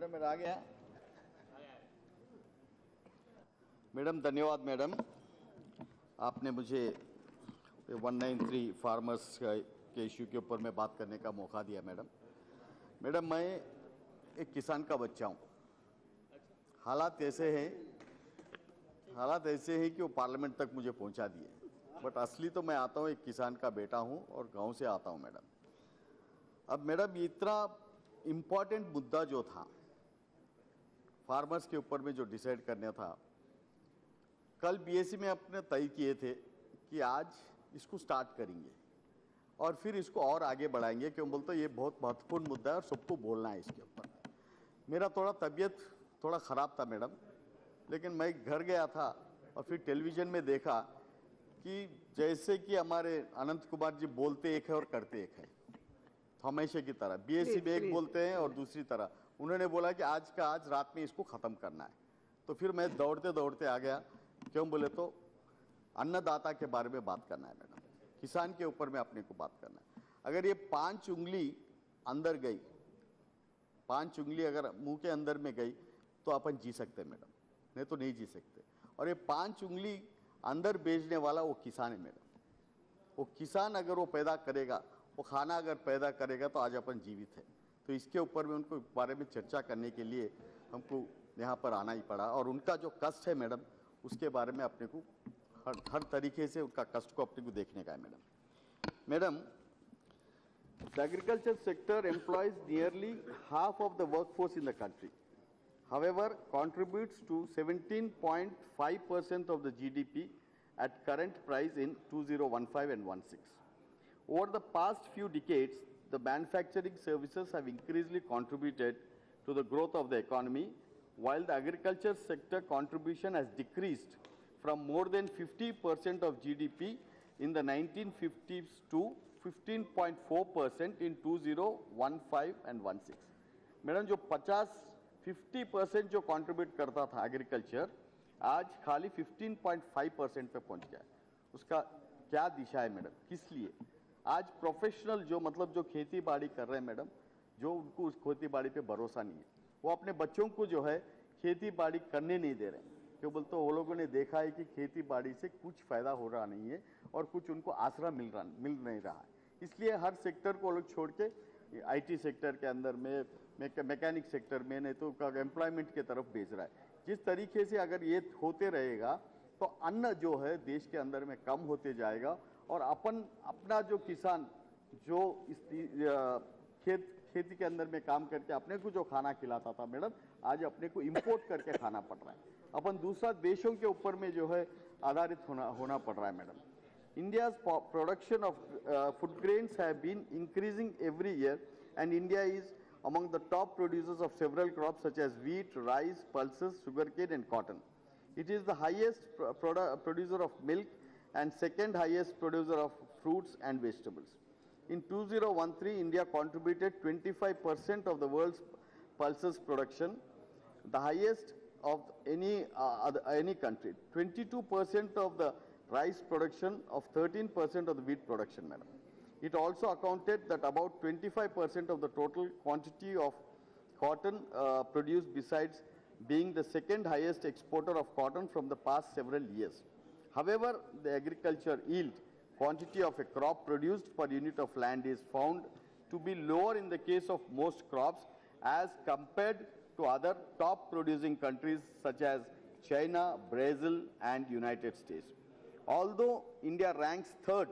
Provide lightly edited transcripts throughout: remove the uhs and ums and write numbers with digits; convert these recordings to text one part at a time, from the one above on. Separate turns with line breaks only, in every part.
Madam मेरा आ गया। Madam धन्यवाद। मैडम आपने मुझे 193 फार्मर्स के इश्यू के ऊपर में बात करने का मौका दिया। मैडम मैं एक किसान का बच्चा हूँ। हालात ऐसे हैं कि वो पार्लियामेंट तक मुझे पहुंचा दिए, बट असली तो मैं आता हूँ एक किसान का बेटा हूँ और गांव से आता हूँ। मैडम अब मैडम इतना इम्पॉर्टेंट मुद्दा जो था फार्मर्स के ऊपर में जो डिसाइड करना था, कल बीएससी में अपने तय किए थे कि आज इसको स्टार्ट करेंगे और फिर इसको और आगे बढ़ाएंगे। क्यों बोलते ये बहुत महत्वपूर्ण मुद्दा है और सबको बोलना है इसके ऊपर। मेरा तबीयत थोड़ा ख़राब था मैडम, लेकिन मैं घर गया था और फिर टेलीविज़न में देखा कि जैसे कि हमारे अनंत कुमार जी बोलते एक है और करते एक है, हमेशा की तरह बीएससी में एक बोलते हैं और दूसरी तरह उन्होंने बोला कि आज का आज रात में इसको ख़त्म करना है। तो फिर मैं दौड़ते दौड़ते आ गया। क्यों बोले तो अन्नदाता के बारे में बात करना है मैडम, किसान के ऊपर में अपने को बात करना है। अगर ये 5 उंगली अंदर गई, 5 उंगली अगर मुंह के अंदर में गई तो अपन जी सकते मैडम, नहीं तो नहीं जी सकते। और ये 5 उंगली अंदर भेजने वाला वो किसान है मैडम। वो किसान अगर वो पैदा करेगा, वो खाना अगर पैदा करेगा तो आज अपन जीवित है। तो इसके ऊपर में उनको बारे में चर्चा करने के लिए हमको यहाँ पर आना ही पड़ा और उनका जो कष्ट है मैडम उसके बारे में अपने को हर तरीके से उनका कष्ट को अपने को देखने का है madam. The agriculture sector employs nearly half of the workforce in the country. However, contributes to 17.5% of the GDP at current price in 2015 and 16. Over the past few decades, the manufacturing services have increasingly contributed to the growth of the economy, while the agriculture sector contribution has decreased from more than 50% of GDP in the 1950s to 15.4% in 2015 and 16. Madam जो 50% जो contribute करता था agriculture, आज खाली 15.5% पे पहुंच गया है। उसका क्या दिशा है मैडम, किस लिए? आज प्रोफेशनल जो मतलब जो खेती बाड़ी कर रहे हैं मैडम, जो उनको उस खेती बाड़ी पे भरोसा नहीं है, वो अपने बच्चों को जो है खेती बाड़ी करने नहीं दे रहे हैं। क्यों बोलते वो लोगों ने देखा है कि खेती बाड़ी से कुछ फायदा हो रहा नहीं है और कुछ उनको आसरा मिल नहीं रहा है। इसलिए हर सेक्टर को लोग छोड़ के आईटी सेक्टर के अंदर में, मैकेनिक सेक्टर में, नहीं तो एम्प्लॉयमेंट के तरफ भेज रहा है। जिस तरीके से अगर ये होते रहेगा तो अन्न जो है देश के अंदर में कम होते जाएगा और अपना जो किसान जो इस खेती के अंदर में काम करके अपने को जो खाना खिलाता था मैडम, आज अपने को इंपोर्ट करके खाना पड़ रहा है। अपन दूसरा देशों के ऊपर में जो है आधारित होना पड़ रहा है madam. India's production of food grains have been increasing every year, and India is among the top producers of several crops such as wheat, rice, pulses, sugarcane, and cotton. It is the highest producer of milk and second highest producer of fruits and vegetables. In 2013, India contributed 25% of the world's pulses production, the highest of any country. 22% of the rice production, of 13% of the wheat production, madam. It also accounted that about 25% of the total quantity of cotton produced, besides being the second highest exporter of cotton from the past several years. However, the agriculture yield, quantity of a crop produced per unit of land, is found to be lower in the case of most crops as compared to other top producing countries such as China, Brazil, and United States. Although India ranks third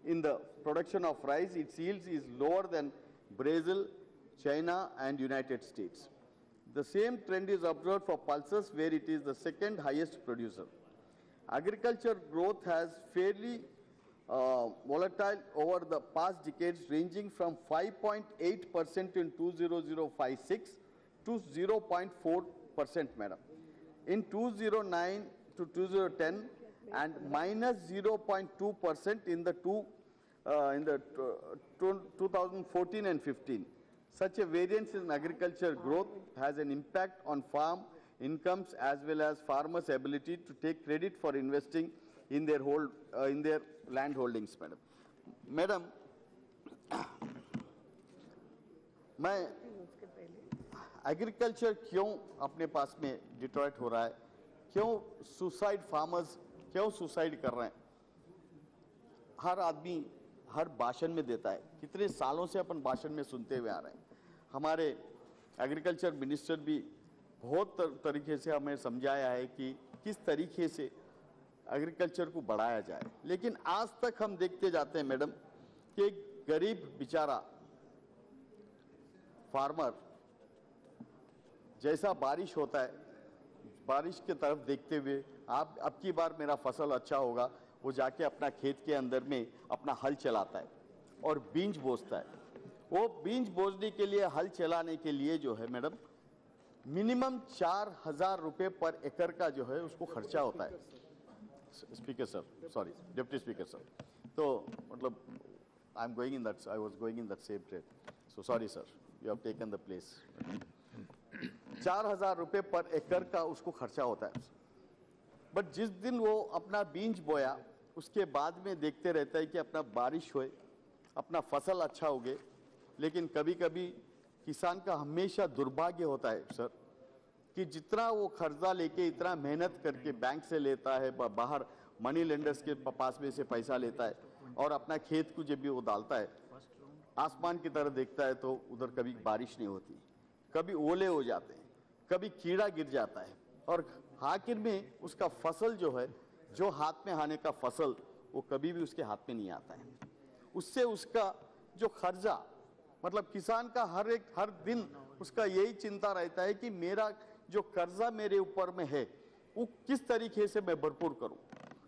in the production of rice, its yields is lower than Brazil, China, and United States. The same trend is observed for pulses, where it is the second highest producer. Agriculture growth has fairly volatile over the past decades, ranging from 5.8% in 2056 to 0.4%, madam, in 2009 to 2010, and minus 0.2% in the 2014 and 15. Such a variance in agriculture growth has an impact on farm incomes as well as farmers' ability to take credit for investing in their land holdings, madam. मैं agriculture क्यों अपने पास में Detroit हो रहा है, क्यों suicide farmers क्यों suicide कर रहे हैं, हर आदमी हर भाषण में देता है। कितने सालों से अपन भाषण में सुनते हुए आ रहे हैं। हमारे एग्रीकल्चर मिनिस्टर भी बहुत तरीके से हमें समझाया है कि किस तरीके से एग्रीकल्चर को बढ़ाया जाए, लेकिन आज तक हम देखते जाते हैं मैडम कि एक गरीब बेचारा फार्मर, जैसा बारिश होता है बारिश की तरफ देखते हुए आप अब की बार मेरा फसल अच्छा होगा, वो जाके अपना खेत के अंदर में अपना हल चलाता है और बीज बोसता है। वो बीज बोसने के लिए, हल चलाने के लिए जो है मैडम मिनिमम 4,000 रुपये पर एकड़ का जो है उसको खर्चा होता है। Speaker sir, sorry deputy speaker sir, तो मतलब I was going in that same train, so sorry sir, you have taken the place. 4,000 रुपये पर एकड़ का उसको खर्चा होता है। बट जिस दिन वो अपना बीज बोया उसके बाद में देखते रहता है कि अपना बारिश होए, अपना फसल अच्छा उगे, लेकिन कभी कभी किसान का हमेशा दुर्भाग्य होता है सर कि जितना वो कर्जा लेके इतना मेहनत करके बैंक से लेता है, बाहर मनी लेंडर्स के पास में से पैसा लेता है और अपना खेत को जब भी वो डालता है आसमान की तरफ देखता है तो उधर कभी बारिश नहीं होती, कभी ओले हो जाते हैं, कभी कीड़ा गिर जाता है और आखिर में उसका फसल जो है, जो हाथ में आने का फसल, वो कभी भी उसके हाथ में नहीं आता है। उससे उसका जो खर्चा, मतलब किसान का हर दिन उसका यही चिंता रहता है कि मेरा जो कर्जा मेरे ऊपर में है वो किस तरीके से मैं भरपूर करूं।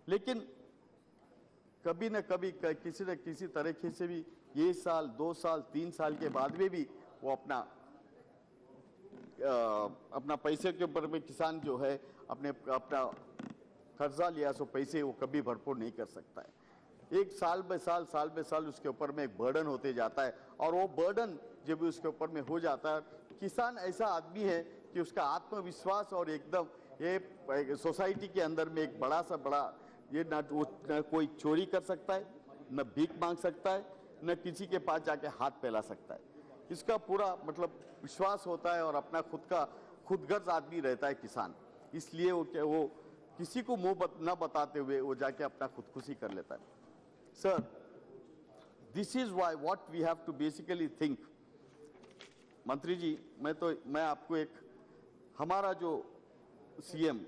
लेकिन कभी न कभी किसी न किसी तरीके से भी ये साल 2 साल 3 साल के बाद में भी वो अपना पैसे के ऊपर में किसान जो है अपना कर्जा लिया सो पैसे वो कभी भरपूर नहीं कर सकता है। एक साल बे साल उसके ऊपर में एक बर्डन होते जाता है और वो बर्डन जब भी उसके ऊपर में हो जाता है, किसान ऐसा आदमी है कि उसका आत्मविश्वास और एकदम ये सोसाइटी के अंदर में एक बड़ा सा बड़ा ये न कोई चोरी कर सकता है, न भीख मांग सकता है, न किसी के पास जाके हाथ फैला सकता है। इसका पूरा मतलब विश्वास होता है और अपना खुदगर्ज आदमी रहता है किसान। इसलिए वो किसी को मुंह न बताते हुए वो जाके अपना खुदकुशी कर लेता है। Sir, this is why what we have to basically think. मंत्री जी, मैं आपको एक हमारा जो सीएम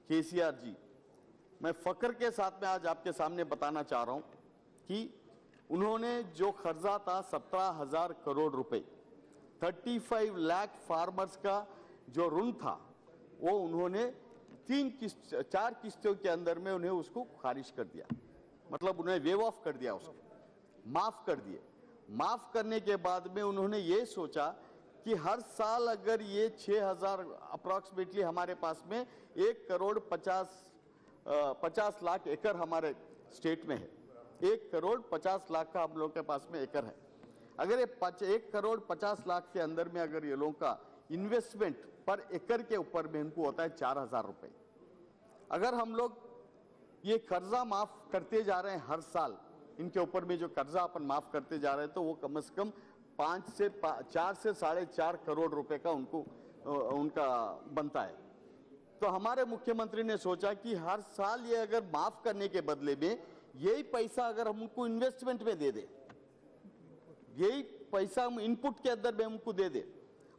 केसीआर जी, मैं फक्र के साथ में आज आपके सामने बताना चाह रहा हूं कि उन्होंने जो कर्जा था 17,000 करोड़ रुपए, 35 लाख फार्मर्स का जो ऋण था वो उन्होंने 4 किस्तों के अंदर में उन्हें उसको खारिज कर दिया, मतलब उन्हें वेव ऑफ कर दिया, उसको माफ कर दिए। माफ करने के बाद में उन्होंने ये सोचा कि हर साल अगर ये 6,000 अप्रॉक्सीमेटली हमारे पास में 1,50 लाख एकड़ हमारे स्टेट में है, 1,50 लाख का हम लोग के पास में एकड़ है। अगर ये 1,50 लाख के अंदर में अगर ये लोगों का इन्वेस्टमेंट पर एकड़ के ऊपर में इनको होता है 4,000 रुपए, अगर हम लोग ये कर्जा माफ करते जा रहे हैं हर साल, इनके ऊपर में जो कर्जा अपन माफ करते जा रहे हैं, तो वो कम से कम 4 से 4.5 करोड़ रुपए का उनका बनता है। तो हमारे मुख्यमंत्री ने सोचा कि हर साल ये अगर माफ करने के बदले में यही पैसा अगर हम उनको इन्वेस्टमेंट में दे दे, यही पैसा हम इनपुट के अंदर में हमको दे दे,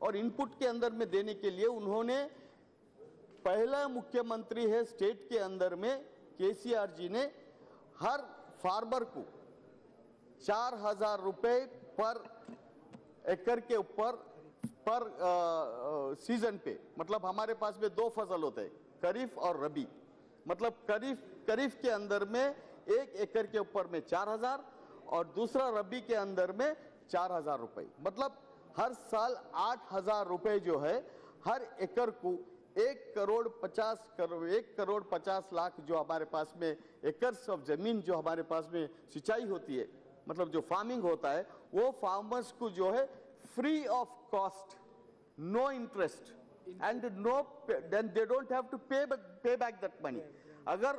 और इनपुट के अंदर में देने के लिए उन्होंने, पहला मुख्यमंत्री है स्टेट के अंदर में केसीआर जी ने हर फार्मर को 4,000 रुपए पर एकड़ के ऊपर पर सीजन पे, मतलब हमारे पास में 2 फसल होते हैं, खरीफ और रबी, मतलब खरीफ के अंदर में 1 एकड़ के ऊपर में 4,000 और दूसरा रबी के अंदर में 4,000 रुपए, मतलब हर साल 8,000 रुपए जो है हर एकड़ को 1,50 लाख जो हमारे पास में एकर्स ऑफ जमीन जो हमारे पास में सिंचाई होती है, मतलब जो फार्मिंग होता है, वो फार्मर्स को जो है free of cost, no interest and no, then they don't have to pay back that money. अगर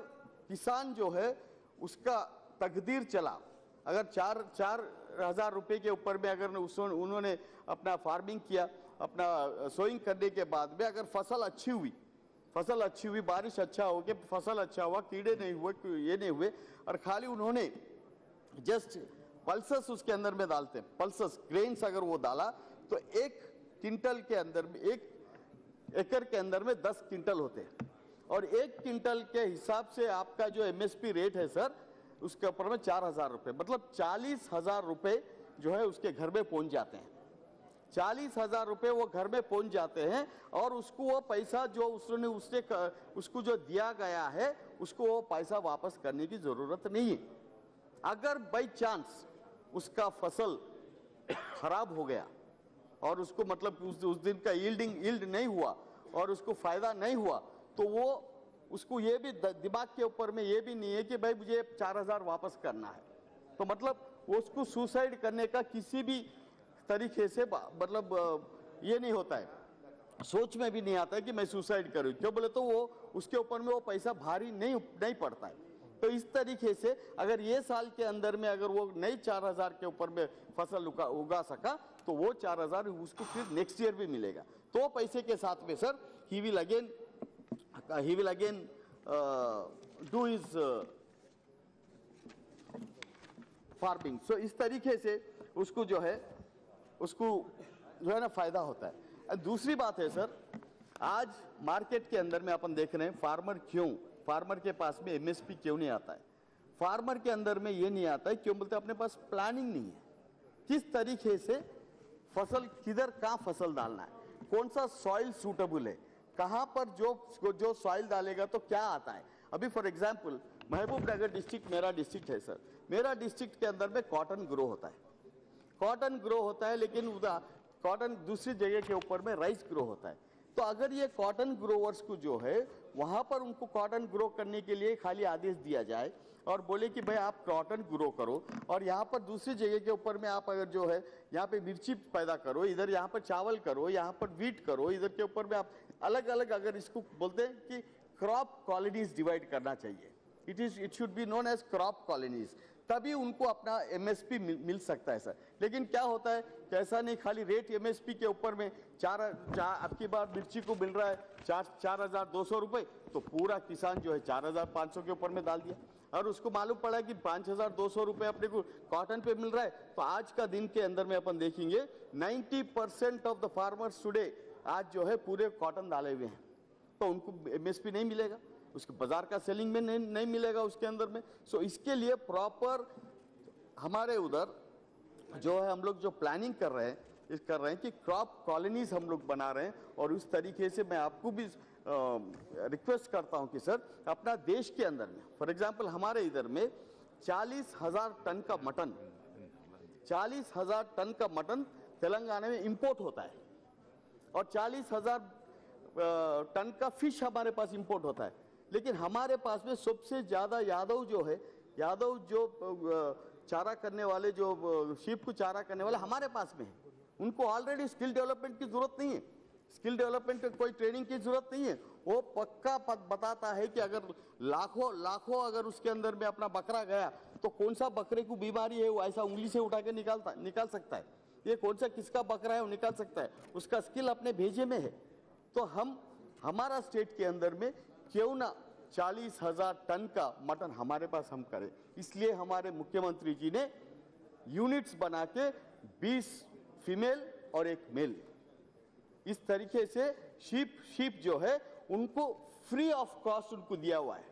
किसान जो है उसका तकदीर चला, अगर 4,000 रुपए के ऊपर में अगर उन्होंने अपना फार्मिंग किया अपना सोइंग करने के बाद में अगर फसल अच्छी हुई, बारिश अच्छा हो गया, फसल अच्छा हुआ, कीड़े नहीं हुए, ये नहीं हुए, और खाली उन्होंने जस्ट पल्सेस उसके अंदर में डालते हैं, पल्सेस ग्रेन्स अगर वो डाला तो 1 क्विंटल के अंदर में 1 एकड़ के अंदर में 10 क्विंटल होते हैं, और 1 क्विंटल के हिसाब से आपका जो एमएसपी रेट है सर, उसके ऊपर में 4,000 रुपए, मतलब 40,000 रुपए जो है उसके घर में पहुंच जाते हैं। 40,000 रुपए वो घर में पहुंच जाते हैं, और उसको वो पैसा जो उसको जो दिया गया है उसको वो पैसा वापस करने की जरूरत नहीं है। अगर बाई चांस उसका फसल खराब हो गया और उसको मतलब उस दिन का यील्ड नहीं हुआ और उसको फायदा नहीं हुआ, तो वो उसको ये भी दिमाग के ऊपर में ये भी नहीं है कि भाई मुझे 4,000 वापस करना है, तो मतलब वो उसको सुसाइड करने का किसी भी तरीके से मतलब ये नहीं होता है, सोच में भी नहीं आता है कि मैं सुसाइड करूं, क्यों बोले तो वो उसके ऊपर में वो पैसा भारी नहीं पड़ता है। तो इस तरीके से अगर ये साल के अंदर में अगर वो नहीं 4,000 के ऊपर में फसल उगा सका, तो वो 4,000 उसको फिर नेक्स्ट ईयर भी मिलेगा। तो पैसे के साथ में sir he will again do his farming. So इस तरीके से उसको जो है ना फायदा होता है। दूसरी बात है सर, आज मार्केट के अंदर में अपन देख रहे हैं फार्मर के पास में एमएसपी क्यों नहीं आता है। फार्मर के अंदर में ये नहीं आता है, क्यों बोलते हैं अपने पास प्लानिंग नहीं है, किस तरीके से फसल किधर कहाँ फसल डालना है, कौन सा सॉइल सूटेबल है, कहाँ पर जो सॉइल डालेगा तो क्या आता है। अभी फॉर एग्जांपल महबूबनगर डिस्ट्रिक्ट मेरा डिस्ट्रिक्ट है सर, मेरा डिस्ट्रिक्ट के अंदर में कॉटन ग्रो होता है, लेकिन कॉटन दूसरी जगह के ऊपर में राइस ग्रो होता है। तो अगर ये कॉटन ग्रोवर्स को जो है वहां पर उनको कॉटन ग्रो करने के लिए खाली आदेश दिया जाए और बोले कि भाई आप कॉटन ग्रो करो, और यहाँ पर दूसरी जगह के ऊपर में आप अगर जो है यहाँ पे मिर्ची पैदा करो, इधर यहाँ पर चावल करो, यहाँ पर वीट करो, इधर के ऊपर में आप अलग अलग, अगर इसको बोलते हैं कि क्रॉप कॉलोनीज डिवाइड करना चाहिए, it should be known as crop colonies, तभी उनको अपना एमएसपी मिल सकता है सर। लेकिन क्या होता है, कैसा नहीं, खाली रेट एमएसपी के ऊपर में आपकी बार मिर्ची को मिल रहा है 4,200 रुपए, तो पूरा किसान जो है 4,500 के ऊपर में डाल दिया, और उसको मालूम पड़ा कि 5,200 रुपए अपने को कॉटन पे मिल रहा है। तो आज का दिन के अंदर में अपन देखेंगे 90% ऑफ द फार्मर्स टुडे आज जो है पूरे कॉटन डाले हुए हैं, तो उनको एमएसपी नहीं मिलेगा, उसके बाजार का सेलिंग में नहीं मिलेगा उसके अंदर में। सो इसके लिए प्रॉपर हमारे उधर जो है हम लोग जो प्लानिंग कर रहे हैं कि क्रॉप कॉलोनीज हम लोग बना रहे हैं, और उस तरीके से मैं आपको भी रिक्वेस्ट करता हूं कि सर अपना देश के अंदर में फॉर एग्जांपल हमारे इधर में 40,000 टन का मटन तेलंगाना में इंपोर्ट होता है, और 40,000 टन का फिश हमारे पास इंपोर्ट होता है। लेकिन हमारे पास में सबसे ज्यादा यादव जो चारा करने वाले, जो शीप को चारा करने वाले हमारे पास में है, उनको ऑलरेडी स्किल डेवलपमेंट की जरूरत नहीं है, स्किल डेवलपमेंट कोई ट्रेनिंग की जरूरत नहीं है। वो पक्का बताता है कि अगर लाखों अगर उसके अंदर में अपना बकरा गया तो कौन सा बकरे को बीमारी है वो ऐसा उंगली से उठा के निकाल सकता है, ये कौन सा किसका बकरा है वो निकाल सकता है, उसका स्किल अपने भेजे में है। तो हमारा स्टेट के अंदर में क्यों ना 40,000 टन का मटन हमारे पास हम करें, इसलिए हमारे मुख्यमंत्री जी ने यूनिट्स बना के 20 फीमेल और 1 मेल, इस तरीके से शीप जो है उनको फ्री ऑफ कॉस्ट उनको दिया हुआ है।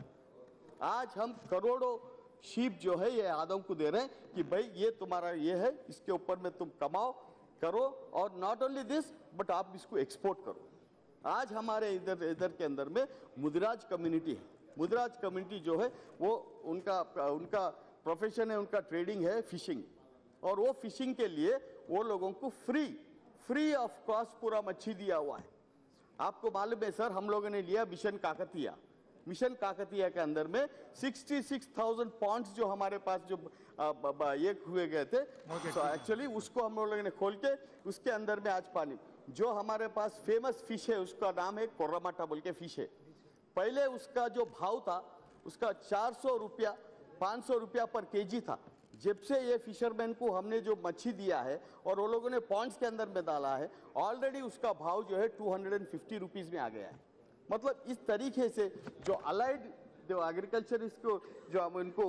आज हम करोड़ों शीप जो है ये आदम को दे रहे हैं कि भाई ये तुम्हारा ये है, इसके ऊपर में तुम कमाओ करो, और नॉट ओनली दिस बट आप इसको एक्सपोर्ट करो। आज हमारे इधर के अंदर में मुदिराज कम्युनिटी है, मुदिराज कम्युनिटी जो है वो उनका प्रोफेशन है, उनका ट्रेडिंग है फिशिंग, और वो फिशिंग के लिए वो लोगों को फ्री ऑफ कॉस्ट पूरा मच्छी दिया हुआ है। आपको मालूम है सर, हम लोगों ने लिया मिशन काकतिया के अंदर में 66,000 पॉन्ड्स जो हमारे पास जो ये हुए गए थे, तो एक्चुअली उसको हम लोगों ने खोल के उसके अंदर में आज पानी, जो हमारे पास फेमस फिश है उसका नाम है कोर्रामाटा बोल के फिश है। पहले उसका जो भाव था उसका 400 रुपया 500 रुपया पर केजी था, जब से ये फिशरमैन को हमने जो मच्छी दिया है और वो लोगों ने पॉन्ड्स के अंदर में डाला है, ऑलरेडी उसका भाव जो है 250 रुपीज में आ गया है। मतलब इस तरीके से जो अलाइड जो एग्रीकल्चरिस्ट को जो हम इनको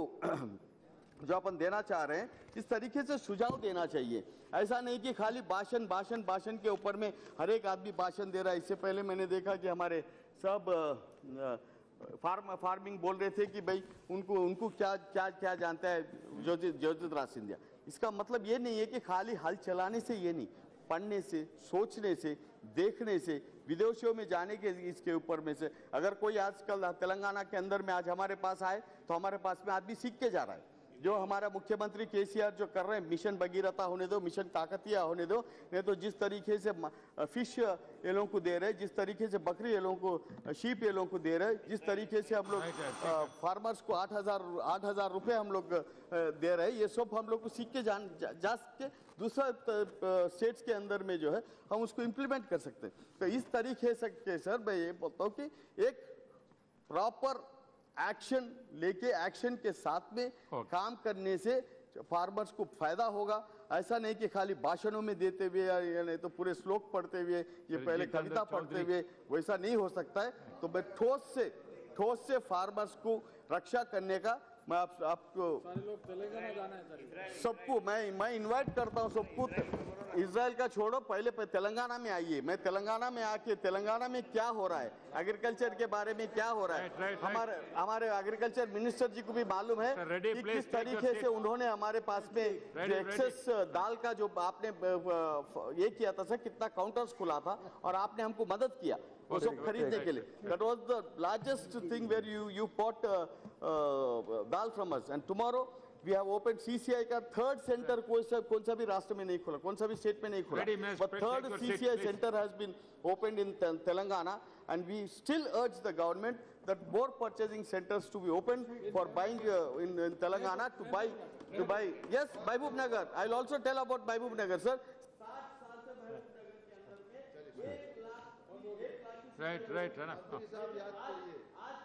जो अपन देना चाह रहे हैं, इस तरीके से सुझाव देना चाहिए। ऐसा नहीं कि खाली भाषण भाषण भाषण के ऊपर में हर एक आदमी भाषण दे रहा है। इससे पहले मैंने देखा कि हमारे सब फार्मिंग बोल रहे थे कि भाई उनको क्या क्या क्या जानता है ज्योतिराज सिंधिया। इसका मतलब ये नहीं है कि खाली हल चलाने से ये नहीं, पढ़ने से, सोचने से, देखने से, विदेशों में जाने के इसके ऊपर में से अगर कोई आजकल तेलंगाना के अंदर में आज हमारे पास आए तो हमारे पास में आदमी सीख के जा रहा है। जो हमारा मुख्यमंत्री केसीआर जो कर रहे हैं, मिशन भगीरथा होने दो, मिशन काकतिया होने दो, नहीं तो जिस तरीके से फिश ये लोगों को दे रहे हैं, जिस तरीके से बकरी ये लोगों को, शीप ये लोगों को दे रहे हैं, जिस तरीके से हम लोग फार्मर्स को 8,000 रुपए हम लोग दे रहे हैं, ये सब हम लोग को सीख के जा सके दूसरा स्टेट्स के अंदर में जो है हम उसको इम्प्लीमेंट कर सकते हैं। तो इस तरीके से सर मैं ये बोलता हूँ कि एक प्रॉपर एक्शन लेके एक्शन के साथ में काम करने से फार्मर्स को फायदा होगा। ऐसा नहीं कि खाली भाषणों में देते हुए या नहीं तो पूरे श्लोक पढ़ते हुए, ये पहले कविता पढ़ते हुए, वैसा नहीं हो सकता है। तो मैं ठोस से फार्मर्स को रक्षा करने का मैं आपको
सारे लोग तेलंगाना जाना है
सबको मैं इनवाइट करता हूँ सबको। इजराइल का छोड़ो, पहले तेलंगाना में आइए। मैं तेलंगाना में आके तेलंगाना में क्या हो रहा है, एग्रीकल्चर के बारे में क्या हो रहा है, हमारे एग्रीकल्चर मिनिस्टर जी को भी मालूम है कि किस तरीके से उन्होंने हमारे पास में जो एक्सेस दाल का जो आपने ये किया था सर, कितना काउंटर्स खुला था और आपने हमको मदद किया वो सब खरीदने के लिए। That was the largest thing where you bought dal from us. And tomorrow we have opened CCI का थर्ड सेंटर कौन सा भी राष्ट्र में नहीं खुला, कौन सा भी स्टेट में नहीं खुला, but third CCI center has been opened in Telangana, and we still urge the government that more purchasing centers to be opened for buying in Telangana to buy yes Mahbub Nagar. I'll also tell about Mahbub Nagar sir। 60 साल से महबूब नगर के अंदर में 1 lakh
right है ना।
आज